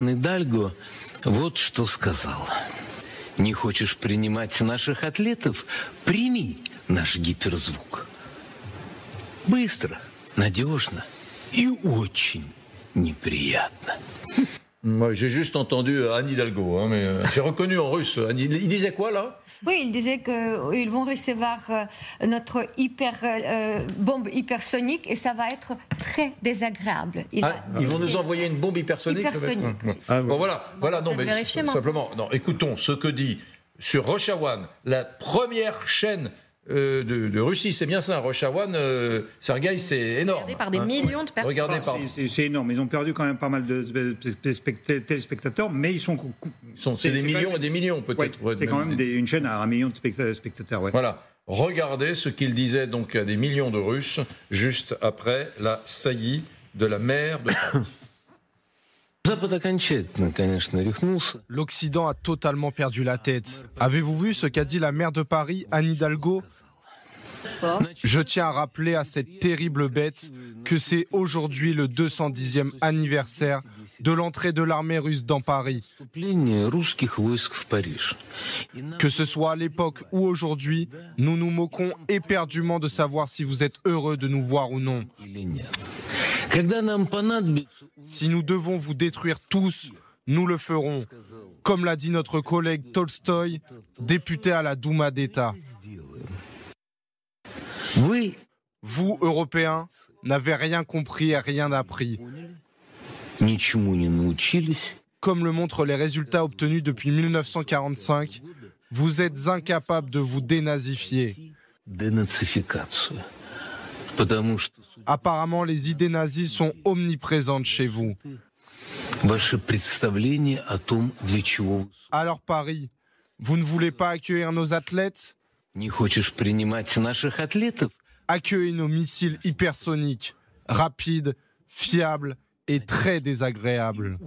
Идальго вот что сказал. Не хочешь принимать наших атлетов? Прими наш гиперзвук. Быстро, надежно и очень неприятно. Moi, j'ai juste entendu Anne Hidalgo, hein, mais j'ai reconnu en russe. Il disait quoi là? Oui, il disait qu'ils vont recevoir notre bombe hypersonique et ça va être très désagréable. Ils vont nous envoyer une bombe hypersonique. Bon, voilà, non, mais simplement, non, écoutons ce que dit sur Rochawan, la première chaîne de Russie, c'est bien ça, Rochawan, Sergueï, c'est énorme. Regardé par des millions de personnes. C'est énorme, ils ont perdu quand même pas mal de téléspectateurs, mais ils sont... C'est des millions et des millions peut-être. Ouais, c'est quand même une chaîne à 1 million de spectateurs. Ouais. Voilà, regardez ce qu'il disait donc à des millions de Russes, juste après la saillie de la mer de... L'Occident a totalement perdu la tête. Avez-vous vu ce qu'a dit la maire de Paris, Anne Hidalgo? Je tiens à rappeler à cette terrible bête que c'est aujourd'hui le 210e anniversaire de l'entrée de l'armée russe dans Paris. Que ce soit à l'époque ou aujourd'hui, nous nous moquons éperdument de savoir si vous êtes heureux de nous voir ou non. Si nous devons vous détruire tous, nous le ferons. Comme l'a dit notre collègue Tolstoï, député à la Douma d'État. Vous, Européens, n'avez rien compris et rien appris. Comme le montrent les résultats obtenus depuis 1945, vous êtes incapables de vous dénazifier. Apparemment, les idées nazies sont omniprésentes chez vous. Alors Paris, vous ne voulez pas accueillir nos athlètes? Accueillez nos missiles hypersoniques, rapides, fiables et très désagréables.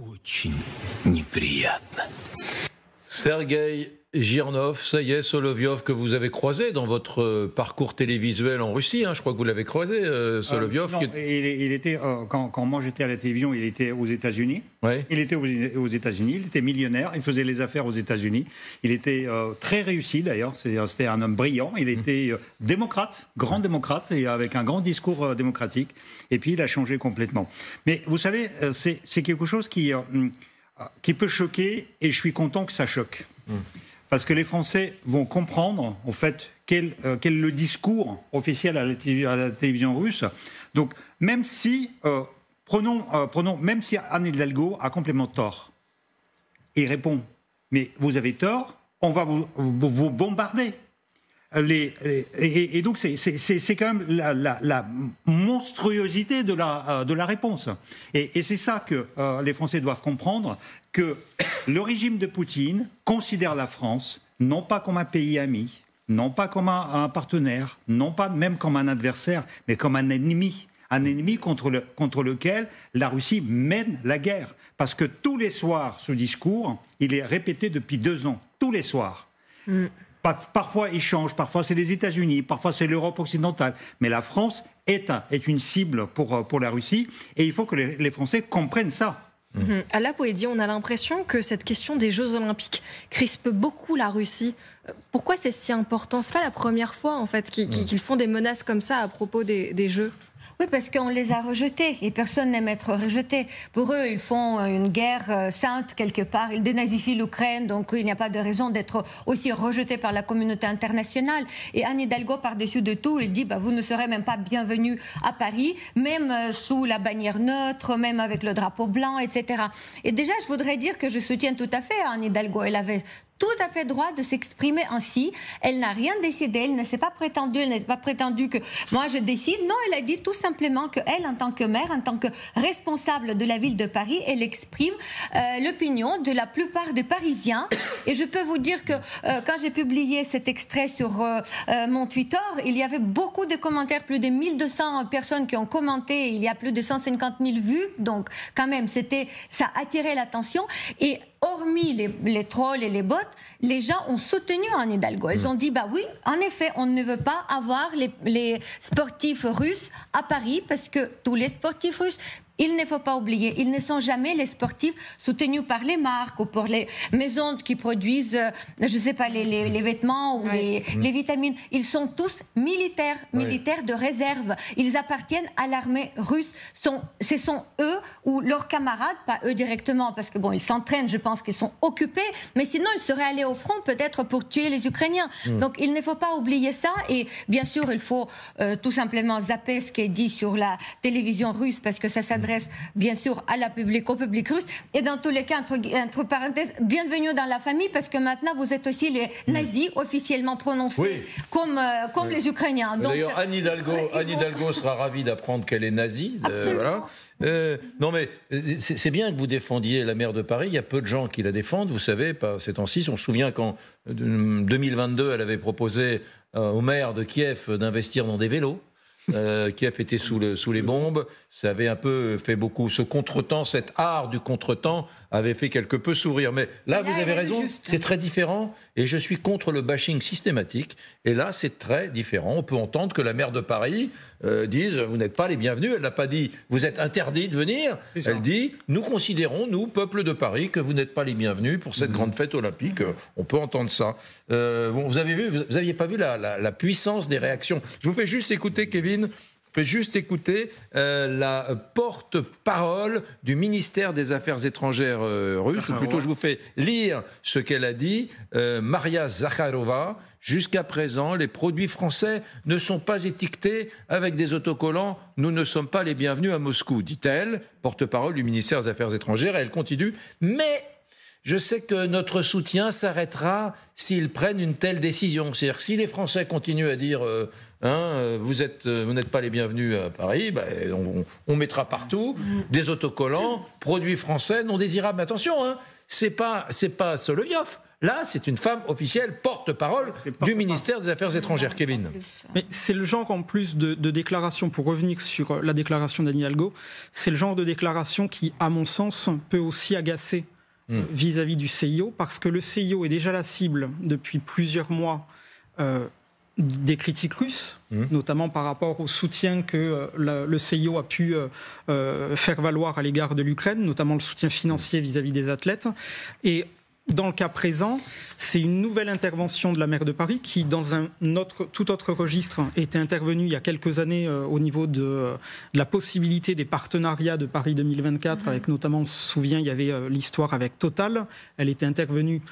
Sergueï Girnov, ça y est, Solovyov, que vous avez croisé dans votre parcours télévisuel en Russie, hein, je crois que vous l'avez croisé, Solovyov. Non, il était, quand moi j'étais à la télévision, il était aux États-Unis. Ouais. Il était aux États-Unis, il était millionnaire, il faisait les affaires aux États-Unis. Il était très réussi d'ailleurs, c'était un homme brillant. Il était démocrate, grand démocrate, et avec un grand discours démocratique. Et puis il a changé complètement. Mais vous savez, c'est quelque chose qui peut choquer, et je suis content que ça choque. Parce que les Français vont comprendre, en fait, quel est le discours officiel à la télévision russe. Donc, même si, même si Anne Hidalgo a complètement tort, il répond, mais vous avez tort, on va vous bombarder. Et donc, c'est quand même la monstruosité de la réponse. Et c'est ça que les Français doivent comprendre, que le régime de Poutine considère la France non pas comme un pays ami, non pas comme un partenaire, non pas même comme un adversaire, mais comme un ennemi contre lequel la Russie mène la guerre. Parce que tous les soirs, ce discours, il est répété depuis 2 ans, tous les soirs. Parfois, il change, parfois c'est les États-Unis, parfois c'est l'Europe occidentale. Mais la France est une cible pour la Russie, et il faut que les Français comprennent ça. À la Poésie, on a l'impression que cette question des Jeux Olympiques crispe beaucoup la Russie. Pourquoi c'est si important? C'est pas la première fois en fait qu'ils font des menaces comme ça à propos des Jeux. Oui, parce qu'on les a rejetés et personne n'aime être rejeté. Pour eux, ils font une guerre sainte quelque part. Ils dénazifient l'Ukraine, donc il n'y a pas de raison d'être aussi rejeté par la communauté internationale. Et Anne Hidalgo, par-dessus de tout, il dit vous ne serez même pas bienvenus à Paris, même sous la bannière neutre, même avec le drapeau blanc, etc. Et déjà, je voudrais dire que je soutiens tout à fait Anne Hidalgo. Elle avait tout à fait droit de s'exprimer ainsi. Elle n'a rien décidé, elle ne s'est pas prétendu que moi je décide. Non, elle a dit tout simplement qu'elle, en tant que maire, en tant que responsable de la ville de Paris, elle exprime l'opinion de la plupart des Parisiens. Et je peux vous dire que quand j'ai publié cet extrait sur mon Twitter, il y avait beaucoup de commentaires, plus de 1200 personnes qui ont commenté, il y a plus de 150 000 vues, donc quand même, ça attirait l'attention. Et hormis les trolls et les bots, les gens ont soutenu Anne Hidalgo. Ils ont dit, oui, en effet, on ne veut pas avoir les sportifs russes à Paris parce que tous les sportifs russes, il ne faut pas oublier, ils ne sont jamais les sportifs soutenus par les marques ou par les maisons qui produisent, je ne sais pas, les vêtements ou les vitamines. Ils sont tous militaires de réserve. Ils appartiennent à l'armée russe. Ce sont eux ou leurs camarades, pas eux directement, parce que bon, ils s'entraînent, je pense qu'ils sont occupés, mais sinon ils seraient allés au front peut-être pour tuer les Ukrainiens. Donc il ne faut pas oublier ça, et bien sûr il faut tout simplement zapper ce qui est dit sur la télévision russe, parce que ça s'adresse bien sûr au public russe. Et dans tous les cas, entre parenthèses, bienvenue dans la famille, parce que maintenant vous êtes aussi les nazis officiellement prononcés comme les Ukrainiens. D'ailleurs, Anne Hidalgo sera ravie d'apprendre qu'elle est nazie. Voilà. Non mais c'est bien que vous défendiez la maire de Paris. Il y a peu de gens qui la défendent, vous savez, par ces temps-ci. On se souvient qu'en 2022, elle avait proposé au maire de Kiev d'investir dans des vélos. Kiev était sous les bombes, ça avait un peu fait beaucoup, ce contretemps, cet art du contretemps avait fait quelque peu sourire. Mais là, vous avez raison, c'est très différent, et je suis contre le bashing systématique, et là, c'est très différent. On peut entendre que la maire de Paris dise, vous n'êtes pas les bienvenus, elle n'a pas dit, vous êtes interdits de venir, elle dit, nous considérons, nous, peuple de Paris, que vous n'êtes pas les bienvenus pour cette grande fête olympique. On peut entendre ça. Bon, vous n'aviez pas vu la puissance des réactions. Je vous fais juste écouter, Kevin, la porte-parole du ministère des Affaires étrangères russe, ou plutôt je vous fais lire ce qu'elle a dit, Maria Zakharova. Jusqu'à présent, les produits français ne sont pas étiquetés avec des autocollants « Nous ne sommes pas les bienvenus à Moscou », dit-elle, porte-parole du ministère des Affaires étrangères. Et elle continue, mais je sais que notre soutien s'arrêtera s'ils prennent une telle décision. C'est-à-dire que si les Français continuent à dire vous n'êtes pas les bienvenus à Paris, on mettra partout des autocollants, produits français non désirables. Mais attention, c'est pas Solovyov. Là, c'est une femme officielle, porte-parole du ministère des Affaires étrangères. Kevin. Mais c'est le genre, en plus de déclaration, pour revenir sur la déclaration d'Anne Hidalgo, c'est le genre de déclaration qui, à mon sens, peut aussi agacer vis-à-vis du CIO, parce que le CIO est déjà la cible depuis plusieurs mois des critiques russes, notamment par rapport au soutien que le CIO a pu faire valoir à l'égard de l'Ukraine, notamment le soutien financier vis-à-vis des athlètes. Et dans le cas présent, c'est une nouvelle intervention de la maire de Paris qui, dans un tout autre registre, était intervenue il y a quelques années au niveau de la possibilité des partenariats de Paris 2024, avec notamment, on se souvient, il y avait l'histoire avec Total. Elle était intervenue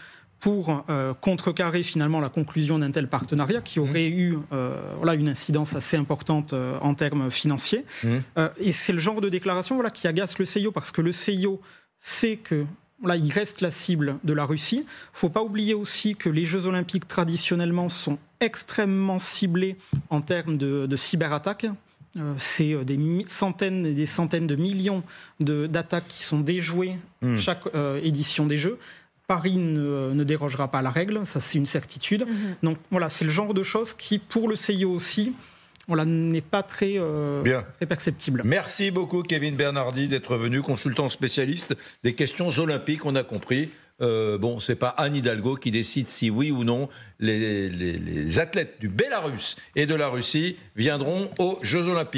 pour contrecarrer finalement la conclusion d'un tel partenariat qui aurait eu une incidence assez importante en termes financiers. Et c'est le genre de déclaration qui agace le CIO, parce que le CIO sait que il reste la cible de la Russie. Il ne faut pas oublier aussi que les Jeux Olympiques, traditionnellement, sont extrêmement ciblés en termes de cyberattaques. C'est des centaines et des centaines de millions d'attaques qui sont déjouées chaque édition des Jeux. Paris ne dérogera pas à la règle, ça c'est une certitude. Donc voilà, c'est le genre de choses qui, pour le CIO aussi, n'est pas très perceptible. Merci beaucoup Kevin Bernardi d'être venu, consultant spécialiste des questions olympiques, on a compris. C'est pas Anne Hidalgo qui décide si oui ou non les athlètes du Bélarus et de la Russie viendront aux Jeux Olympiques.